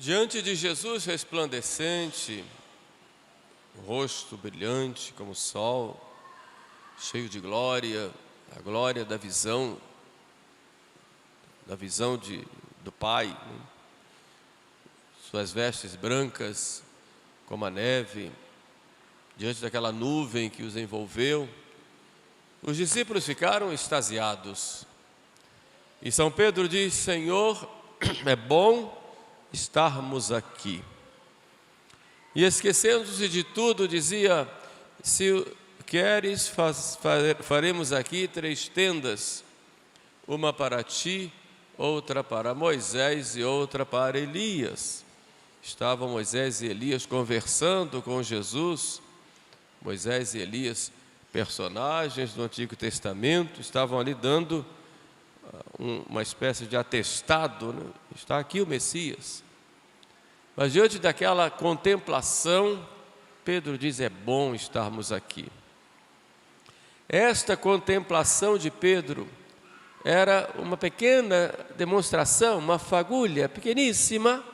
Diante de Jesus resplandecente, o rosto brilhante como o sol, cheio de glória, a glória da visão do Pai, né? Suas vestes brancas como a neve, diante daquela nuvem que os envolveu, os discípulos ficaram extasiados. E São Pedro diz: Senhor, é bom estarmos aqui. E esquecendo-se de tudo, dizia: se queres, faremos aqui 3 tendas, uma para ti, outra para Moisés e outra para Elias. Estavam Moisés e Elias conversando com Jesus. Moisés e Elias, personagens do Antigo Testamento, estavam ali dando uma espécie de atestado, né? Está aqui o Messias. Mas diante daquela contemplação, Pedro diz: é bom estarmos aqui. Esta contemplação de Pedro era uma pequena demonstração, uma fagulha pequeníssima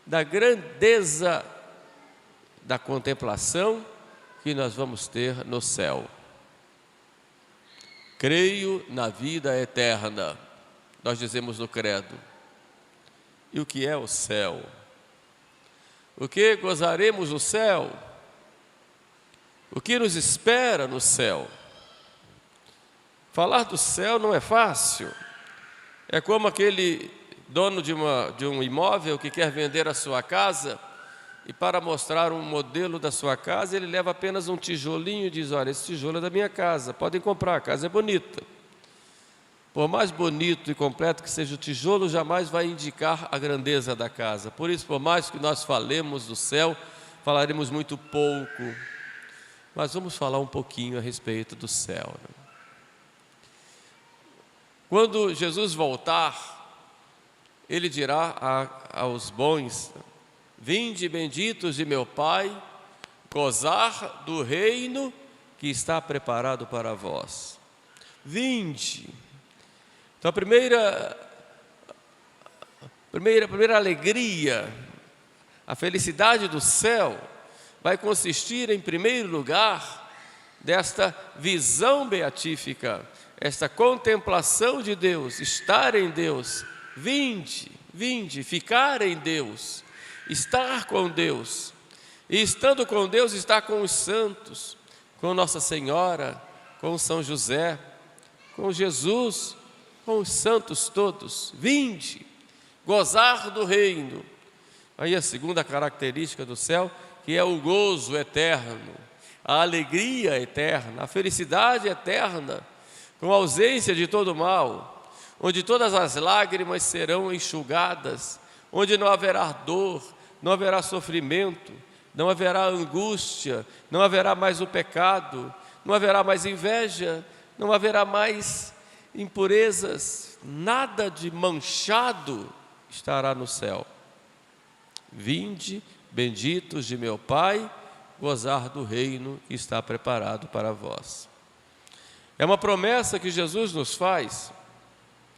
da grandeza da contemplação que nós vamos ter no céu. Creio na vida eterna, nós dizemos no credo. E o que é o céu? O que gozaremos no céu? O que nos espera no céu? Falar do céu não é fácil. É como aquele dono de um imóvel que quer vender a sua casa e, para mostrar um modelo da sua casa, ele leva apenas um tijolinho e diz: olha, esse tijolo é da minha casa, podem comprar, a casa é bonita. Por mais bonito e completo que seja o tijolo, jamais vai indicar a grandeza da casa. Por isso, por mais que nós falemos do céu, falaremos muito pouco. Mas vamos falar um pouquinho a respeito do céu, né? Quando Jesus voltar, Ele dirá aos bons: vinde, benditos de meu Pai, gozar do reino que está preparado para vós. Vinde. Então a primeira alegria, a felicidade do céu vai consistir, em primeiro lugar, desta visão beatífica, esta contemplação de Deus, estar em Deus. Vinde, ficar em Deus, estar com Deus. E estando com Deus, estar com os santos, com Nossa Senhora, com São José, com Jesus, com os santos todos. Vinde, gozar do reino. Aí a segunda característica do céu, que é o gozo eterno, a alegria eterna, a felicidade eterna, com ausência de todo mal, onde todas as lágrimas serão enxugadas, onde não haverá dor, não haverá sofrimento, não haverá angústia, não haverá mais o pecado, não haverá mais inveja, não haverá mais impurezas, nada de manchado estará no céu. Vinde, benditos de meu Pai, gozar do reino que está preparado para vós. É uma promessa que Jesus nos faz.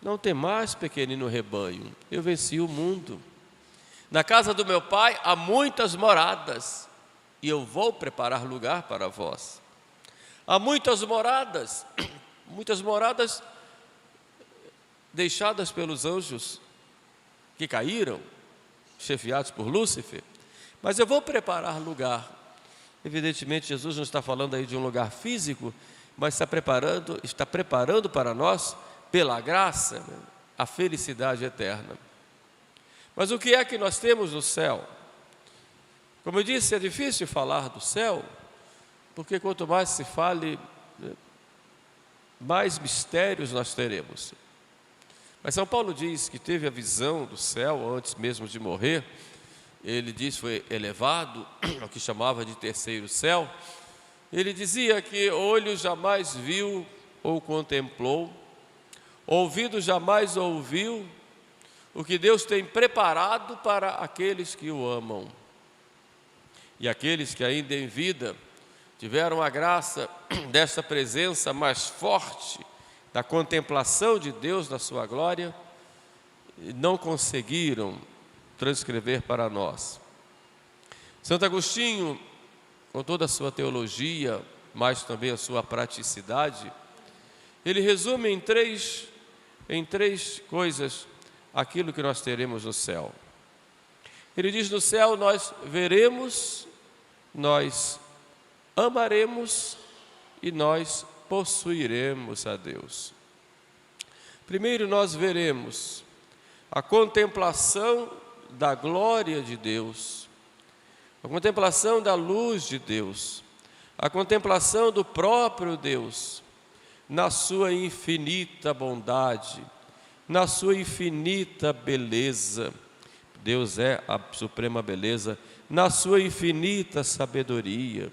Não temais, pequenino rebanho, eu venci o mundo. Na casa do meu Pai há muitas moradas, e eu vou preparar lugar para vós. Há muitas moradas deixadas pelos anjos que caíram, chefiados por Lúcifer, mas eu vou preparar lugar. Evidentemente, Jesus não está falando aí de um lugar físico, mas está preparando para nós, pela graça, né, a felicidade eterna. Mas o que é que nós temos no céu? Como eu disse, é difícil falar do céu, porque quanto mais se fale, mais mistérios nós teremos. Mas São Paulo diz que teve a visão do céu antes mesmo de morrer. Ele diz que foi elevado ao que chamava de terceiro céu. Ele dizia que olho jamais viu ou contemplou, ouvido jamais ouviu, o que Deus tem preparado para aqueles que o amam. E aqueles que ainda em vida tiveram a graça desta presença mais forte, da contemplação de Deus na sua glória, não conseguiram transcrever para nós. Santo Agostinho, com toda a sua teologia, mas também a sua praticidade, ele resume em três coisas aquilo que nós teremos no céu. Ele diz: no céu nós veremos, nós amaremos e nós possuiremos a Deus. Primeiro nós veremos a contemplação da glória de Deus, a contemplação da luz de Deus, a contemplação do próprio Deus, na sua infinita bondade, na sua infinita beleza. Deus é a suprema beleza, na sua infinita sabedoria,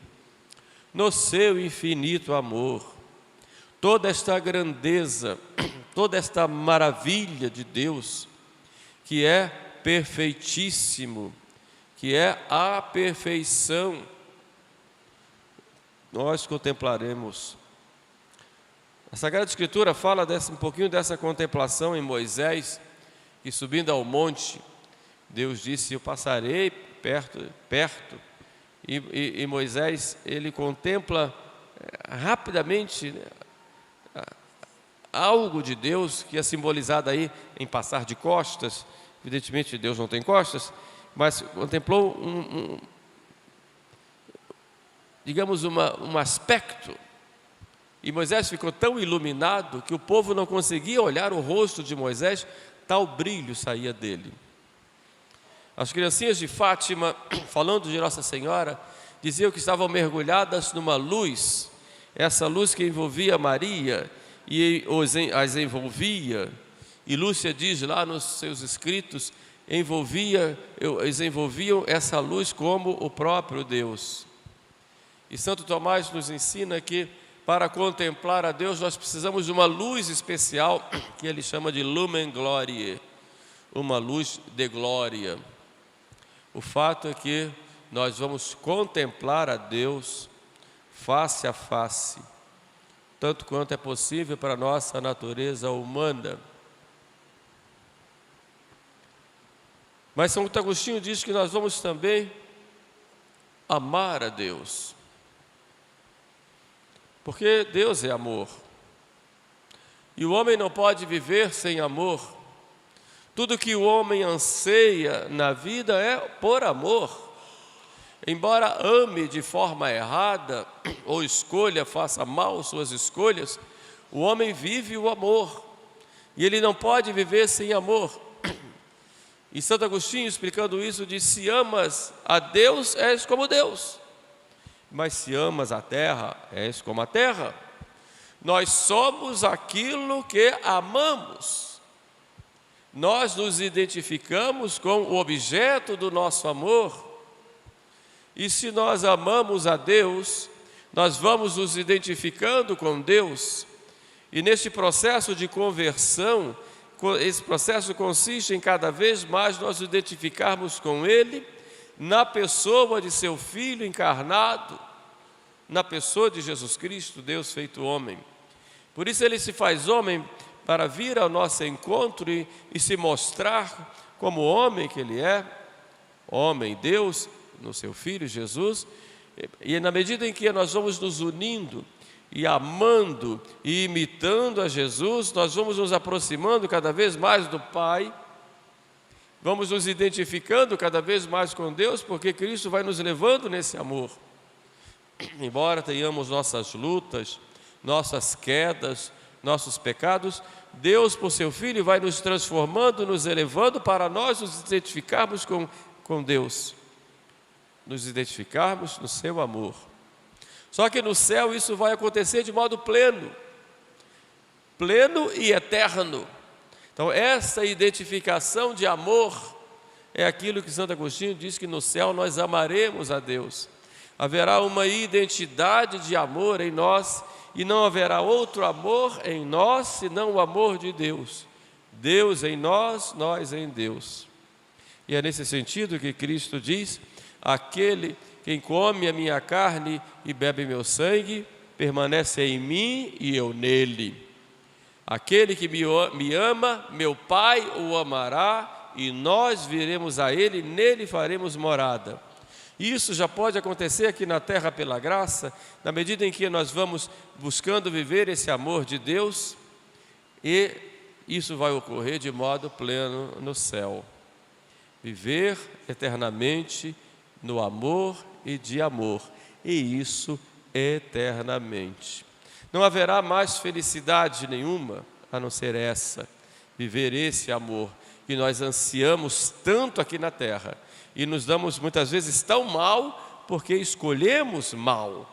no seu infinito amor. Toda esta grandeza, toda esta maravilha de Deus, que é perfeitíssimo, que é a perfeição, nós contemplaremos. A Sagrada Escritura fala um pouquinho dessa contemplação em Moisés, que subindo ao monte, Deus disse: eu passarei perto, e Moisés, ele contempla rapidamente, né, algo de Deus que é simbolizado aí em passar de costas. Evidentemente Deus não tem costas, mas contemplou digamos um aspecto, e Moisés ficou tão iluminado que o povo não conseguia olhar o rosto de Moisés, tal brilho saía dele. As criancinhas de Fátima, falando de Nossa Senhora, diziam que estavam mergulhadas numa luz, essa luz que envolvia Maria e as envolvia, e Lúcia diz lá nos seus escritos, eles envolviam essa luz como o próprio Deus. E Santo Tomás nos ensina que para contemplar a Deus nós precisamos de uma luz especial, que ele chama de lumen gloriae, uma luz de glória. O fato é que nós vamos contemplar a Deus face a face, tanto quanto é possível para a nossa natureza humana. Mas Santo Agostinho diz que nós vamos também amar a Deus, porque Deus é amor, e o homem não pode viver sem amor. Tudo que o homem anseia na vida é por amor. Embora ame de forma errada, ou faça mal suas escolhas, o homem vive o amor, e ele não pode viver sem amor. E Santo Agostinho, explicando isso, diz: se amas a Deus, és como Deus, mas se amas a terra, és como a terra. Nós somos aquilo que amamos. Nós nos identificamos com o objeto do nosso amor. E se nós amamos a Deus, nós vamos nos identificando com Deus. E neste processo de conversão, esse processo consiste em cada vez mais nós nos identificarmos com Ele, na pessoa de seu Filho encarnado, na pessoa de Jesus Cristo, Deus feito homem. Por isso Ele se faz homem, para vir ao nosso encontro e se mostrar como homem que Ele é, homem, Deus, no seu Filho Jesus. E na medida em que nós vamos nos unindo e amando e imitando a Jesus, nós vamos nos aproximando cada vez mais do Pai, vamos nos identificando cada vez mais com Deus, porque Cristo vai nos levando nesse amor. Embora tenhamos nossas lutas, nossas quedas, nossos pecados, Deus, por seu Filho, vai nos transformando, nos elevando para nós nos identificarmos com Deus, nos identificarmos no seu amor. Só que no céu isso vai acontecer de modo pleno e eterno. Então essa identificação de amor é aquilo que Santo Agostinho diz, que no céu nós amaremos a Deus. Haverá uma identidade de amor em nós, e não haverá outro amor em nós senão o amor de Deus. Deus em nós, nós em Deus. E é nesse sentido que Cristo diz: quem come a minha carne e bebe meu sangue, permanece em mim e eu nele. Aquele que me ama, meu Pai o amará, e nós viremos a Ele, e nele faremos morada. Isso já pode acontecer aqui na terra pela graça, na medida em que nós vamos buscando viver esse amor de Deus, e isso vai ocorrer de modo pleno no céu. Viver eternamente no amor e de amor, e isso eternamente. Não haverá mais felicidade nenhuma a não ser essa, viver esse amor que nós ansiamos tanto aqui na terra e nos damos muitas vezes tão mal porque escolhemos mal.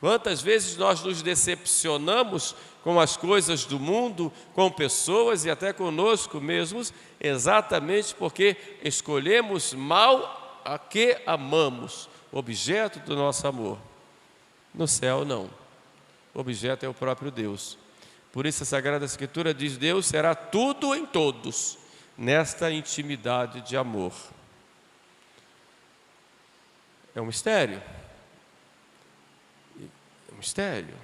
Quantas vezes nós nos decepcionamos com as coisas do mundo, com pessoas e até conosco mesmos, exatamente porque escolhemos mal a que amamos, o objeto do nosso amor. No céu, não. O objeto é o próprio Deus. Por isso a Sagrada Escritura diz: Deus será tudo em todos, nesta intimidade de amor. É um mistério. É um mistério.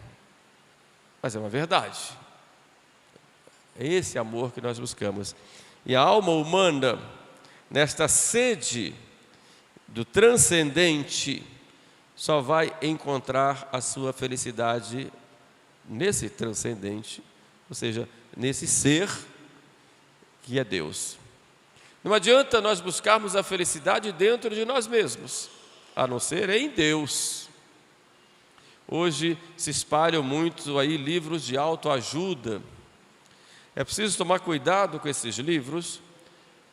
Mas é uma verdade. É esse amor que nós buscamos. E a alma humana, nesta sede do transcendente, só vai encontrar a sua felicidade nesse transcendente, ou seja, nesse ser que é Deus. Não adianta nós buscarmos a felicidade dentro de nós mesmos, a não ser em Deus. Hoje se espalham muito aí livros de autoajuda. É preciso tomar cuidado com esses livros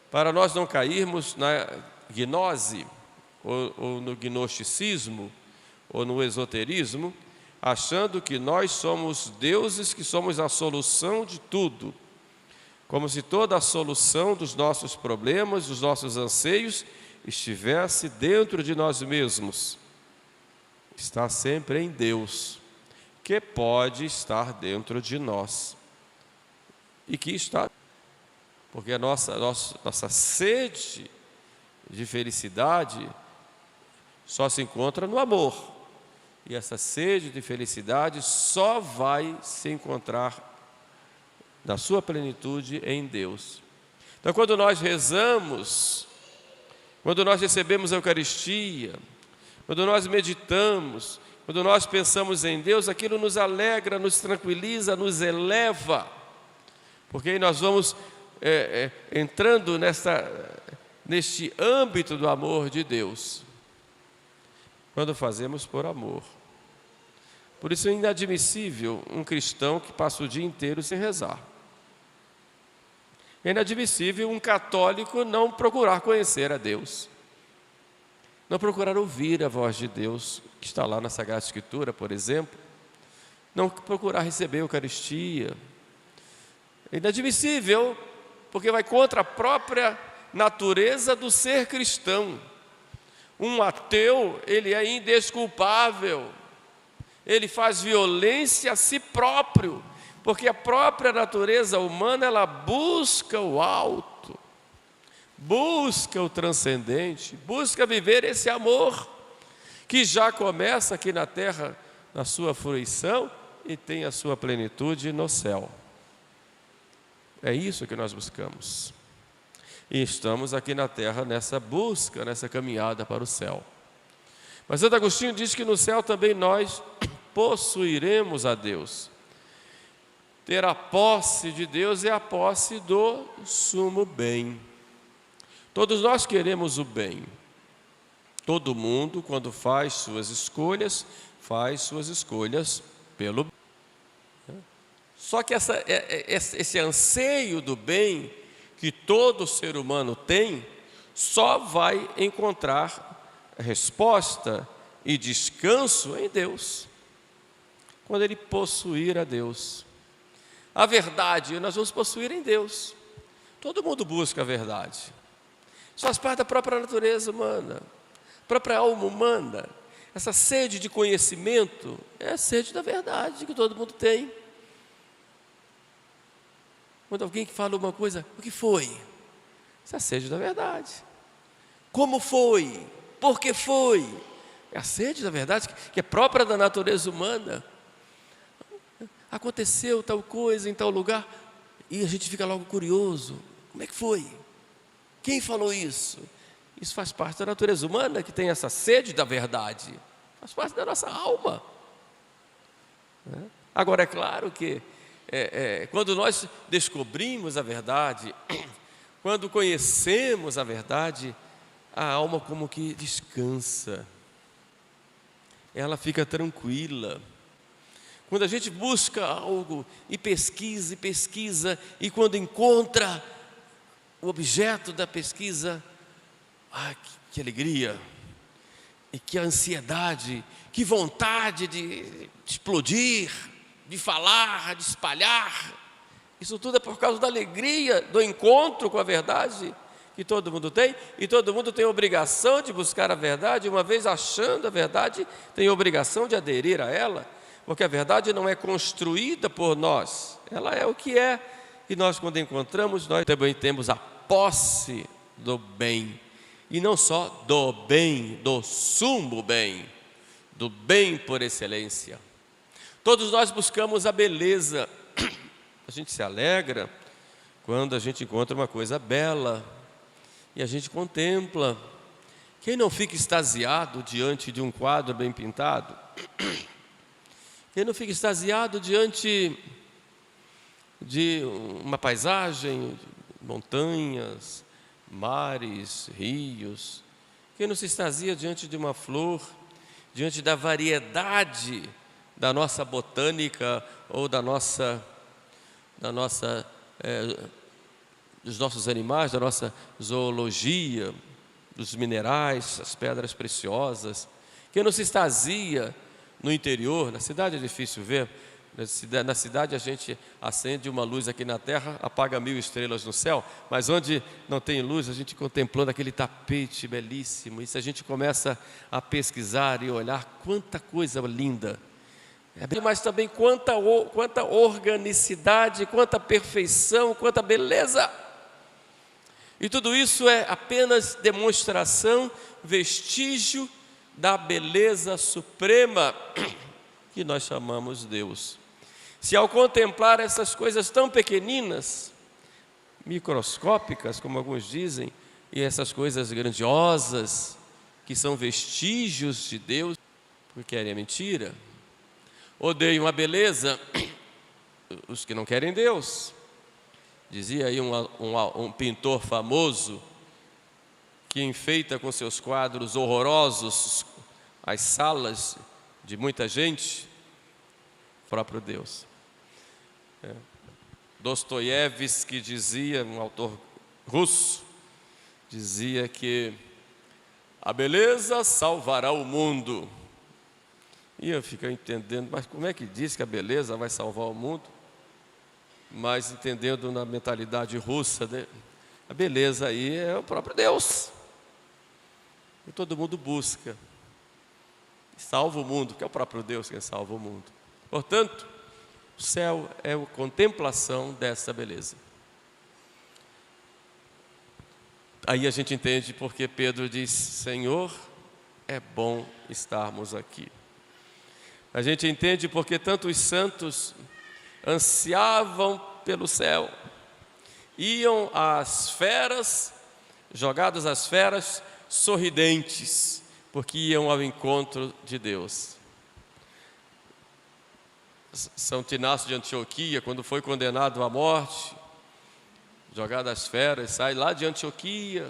para nós não cairmos na gnose ou no gnosticismo ou no esoterismo, achando que nós somos deuses, que somos a solução de tudo, como se toda a solução dos nossos problemas, dos nossos anseios, estivesse dentro de nós mesmos. Está sempre em Deus, que pode estar dentro de nós, e que está, porque a nossa sede de felicidade só se encontra no amor. E essa sede de felicidade só vai se encontrar na sua plenitude em Deus. Então, quando nós rezamos, quando nós recebemos a Eucaristia, quando nós meditamos, quando nós pensamos em Deus, aquilo nos alegra, nos tranquiliza, nos eleva, porque aí nós vamos entrando neste âmbito do amor de Deus, quando fazemos por amor. Por isso é inadmissível um cristão que passa o dia inteiro sem rezar. É inadmissível um católico não procurar conhecer a Deus, não procurar ouvir a voz de Deus, que está lá na Sagrada Escritura, por exemplo, não procurar receber a Eucaristia. É inadmissível, porque vai contra a própria natureza do ser cristão. Um ateu, ele é indesculpável, ele faz violência a si próprio, porque a própria natureza humana, ela busca o alto, busca o transcendente, busca viver esse amor, que já começa aqui na terra, na sua fruição, e tem a sua plenitude no céu. É isso que nós buscamos. E estamos aqui na terra nessa busca, nessa caminhada para o céu. Mas Santo Agostinho diz que no céu também nós possuiremos a Deus. Ter a posse de Deus é a posse do sumo bem. Todos nós queremos o bem. Todo mundo, quando faz suas escolhas pelo bem. Só que esse anseio do bem que todo ser humano tem, só vai encontrar resposta e descanso em Deus, quando ele possuir a Deus. A verdade nós vamos possuir em Deus. Todo mundo busca a verdade. Isso faz parte da própria natureza humana, própria alma humana. Essa sede de conhecimento é a sede da verdade que todo mundo tem. Quando alguém fala uma coisa, o que foi? Isso é a sede da verdade. Como foi? Por que foi? É a sede da verdade que é própria da natureza humana. Aconteceu tal coisa em tal lugar, e a gente fica logo curioso. Como é que foi? Quem falou isso? Isso faz parte da natureza humana, que tem essa sede da verdade. Faz parte da nossa alma. Agora, é claro que quando nós descobrimos a verdade, quando conhecemos a verdade, a alma como que descansa. Ela fica tranquila. Quando a gente busca algo e pesquisa, e quando encontra o objeto da pesquisa, que alegria, e que ansiedade, que vontade de explodir, de falar, de espalhar. Isso tudo é por causa da alegria do encontro com a verdade que todo mundo tem, e todo mundo tem a obrigação de buscar a verdade. Uma vez achando a verdade, tem a obrigação de aderir a ela, porque a verdade não é construída por nós, ela é o que é, e nós, quando encontramos, nós também temos a posse do bem, e não só do bem, do sumo bem, do bem por excelência. Todos nós buscamos a beleza. A gente se alegra quando a gente encontra uma coisa bela e a gente contempla. Quem não fica extasiado diante de um quadro bem pintado? Quem não fica extasiado diante de uma paisagem, montanhas, mares, rios? Quem não se extasia diante de uma flor, diante da variedade da nossa botânica ou dos nossos animais, da nossa zoologia, dos minerais, as pedras preciosas? Quem não se extasia no interior? Na cidade é difícil ver. Na cidade a gente acende uma luz aqui na terra, apaga 1000 estrelas no céu, mas onde não tem luz, a gente contemplando aquele tapete belíssimo, e se a gente começa a pesquisar e olhar, quanta coisa linda, mas também quanta organicidade, quanta perfeição, quanta beleza. E tudo isso é apenas demonstração, vestígio da beleza suprema que nós chamamos Deus. Se ao contemplar essas coisas tão pequeninas, microscópicas, como alguns dizem, e essas coisas grandiosas, que são vestígios de Deus, porque é mentira, odeiam a beleza, os que não querem Deus. Dizia aí um pintor famoso, que enfeita com seus quadros horrorosos as salas de muita gente, o próprio Deus. Dostoiévski dizia, um autor russo, dizia que a beleza salvará o mundo. E eu fico entendendo, mas como é que diz que a beleza vai salvar o mundo? Mas entendendo na mentalidade russa, né? A beleza aí é o próprio Deus. E todo mundo busca. Salva o mundo, que é o próprio Deus quem salva o mundo. Portanto, o céu é a contemplação dessa beleza. Aí a gente entende porque Pedro diz: Senhor, é bom estarmos aqui. A gente entende porque tanto os santos ansiavam pelo céu, iam às feras, jogados às feras, sorridentes, porque iam ao encontro de Deus. São Tinácio de Antioquia, quando foi condenado à morte, jogado às feras, sai lá de Antioquia,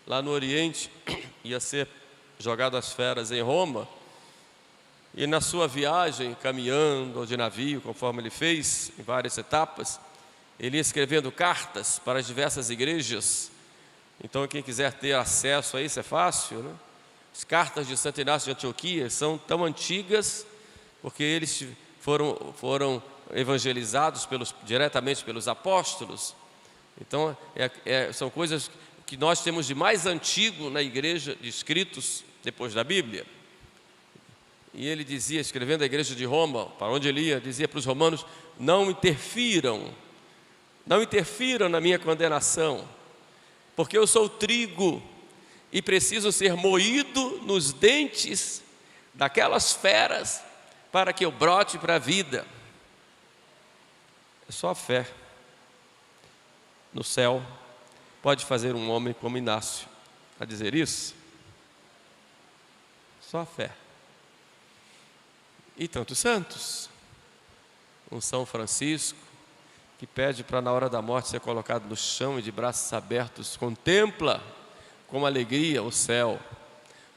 lá no Oriente, ia ser jogado às feras em Roma. E na sua viagem, caminhando ou de navio, conforme ele fez, em várias etapas, ele ia escrevendo cartas para as diversas igrejas. Então, quem quiser ter acesso a isso é fácil, né? As cartas de Santo Inácio de Antioquia são tão antigas, porque eles foram evangelizados diretamente pelos apóstolos. Então, são coisas que nós temos de mais antigo na igreja, de escritos depois da Bíblia. E ele dizia, escrevendo à igreja de Roma, para onde ele ia, dizia para os romanos: não interfiram na minha condenação, porque eu sou trigo e preciso ser moído nos dentes daquelas feras para que eu brote para a vida. É só a fé no céu pode fazer um homem como Inácio. A dizer isso? Só a fé. E tantos santos. Um São Francisco, que pede para na hora da morte ser colocado no chão e de braços abertos contempla com alegria o céu.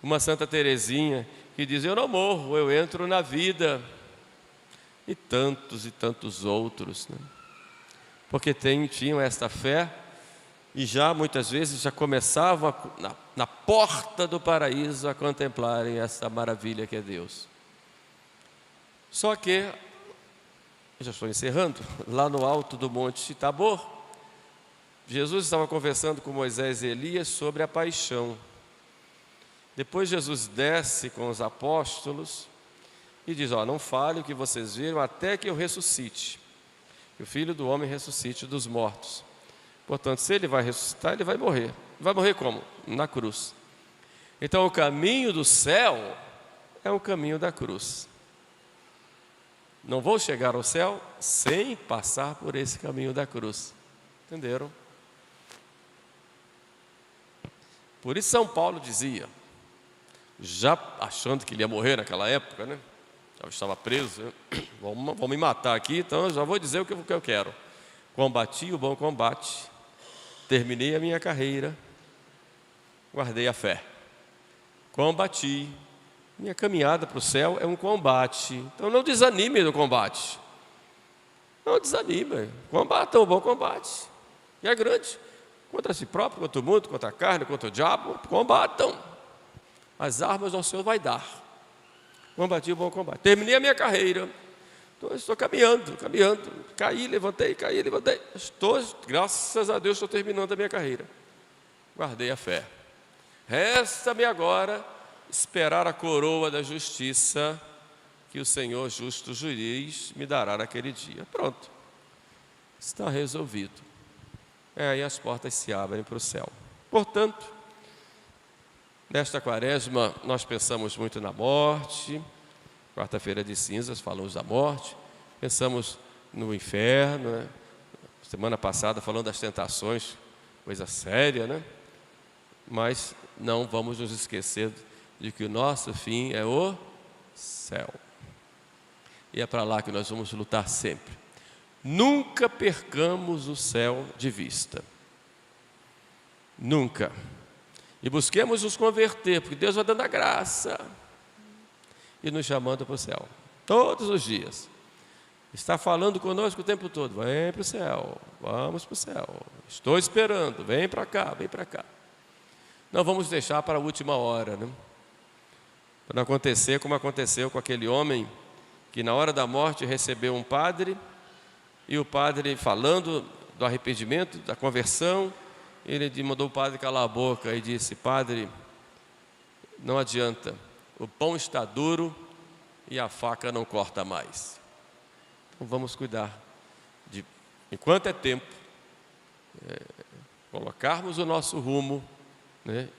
Uma Santa Teresinha que diz: eu não morro, eu entro na vida. E tantos outros, né? Porque tinham esta fé e já muitas vezes já começavam na porta do paraíso a contemplarem essa maravilha que é Deus. Só que, já estou encerrando, lá no alto do Monte Tabor, Jesus estava conversando com Moisés e Elias sobre a paixão. Depois Jesus desce com os apóstolos e diz: não fale o que vocês viram até que eu ressuscite, que o Filho do Homem ressuscite dos mortos. Portanto, se ele vai ressuscitar, ele vai morrer. Vai morrer como? Na cruz. Então, o caminho do céu é o caminho da cruz. Não vou chegar ao céu sem passar por esse caminho da cruz. Entenderam? Por isso São Paulo dizia, já achando que ele ia morrer naquela época, né? Eu estava preso, né? Vão me matar aqui, então eu já vou dizer o que eu quero. Combati o bom combate, terminei a minha carreira, guardei a fé. Combati. Minha caminhada para o céu é um combate. Então não desanime no combate. Não desanime. Combata o bom combate. E é grande. Contra si próprio, contra o mundo, contra a carne, contra o diabo. Combatam. As armas ao Senhor vai dar. Combati o bom combate. Terminei a minha carreira. Então, estou caminhando. Caí, levantei. Graças a Deus, estou terminando a minha carreira. Guardei a fé. Resta-me agora esperar a coroa da justiça que o Senhor justo juiz me dará naquele dia. Pronto. Está resolvido. Aí as portas se abrem para o céu. Portanto, nesta quaresma, nós pensamos muito na morte. Quarta-feira de cinzas, falamos da morte. Pensamos no inferno, né? Semana passada, falando das tentações, coisa séria, né? Mas não vamos nos esquecer de que o nosso fim é o céu. E é para lá que nós vamos lutar sempre. Nunca percamos o céu de vista. Nunca. E busquemos nos converter, porque Deus vai dando a graça e nos chamando para o céu. Todos os dias. Está falando conosco o tempo todo. Vem para o céu, vamos para o céu. Estou esperando, vem para cá. Não vamos deixar para a última hora, né? Para não acontecer como aconteceu com aquele homem que na hora da morte recebeu um padre, e o padre falando do arrependimento, da conversão, ele mandou o padre calar a boca e disse: padre, não adianta, o pão está duro e a faca não corta mais. Então vamos cuidar de, enquanto é tempo, colocarmos o nosso rumo, né,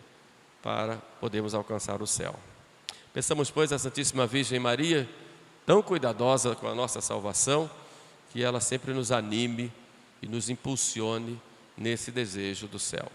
para podermos alcançar o céu. Pensamos, pois, a Santíssima Virgem Maria, tão cuidadosa com a nossa salvação, que ela sempre nos anime e nos impulsione nesse desejo do céu.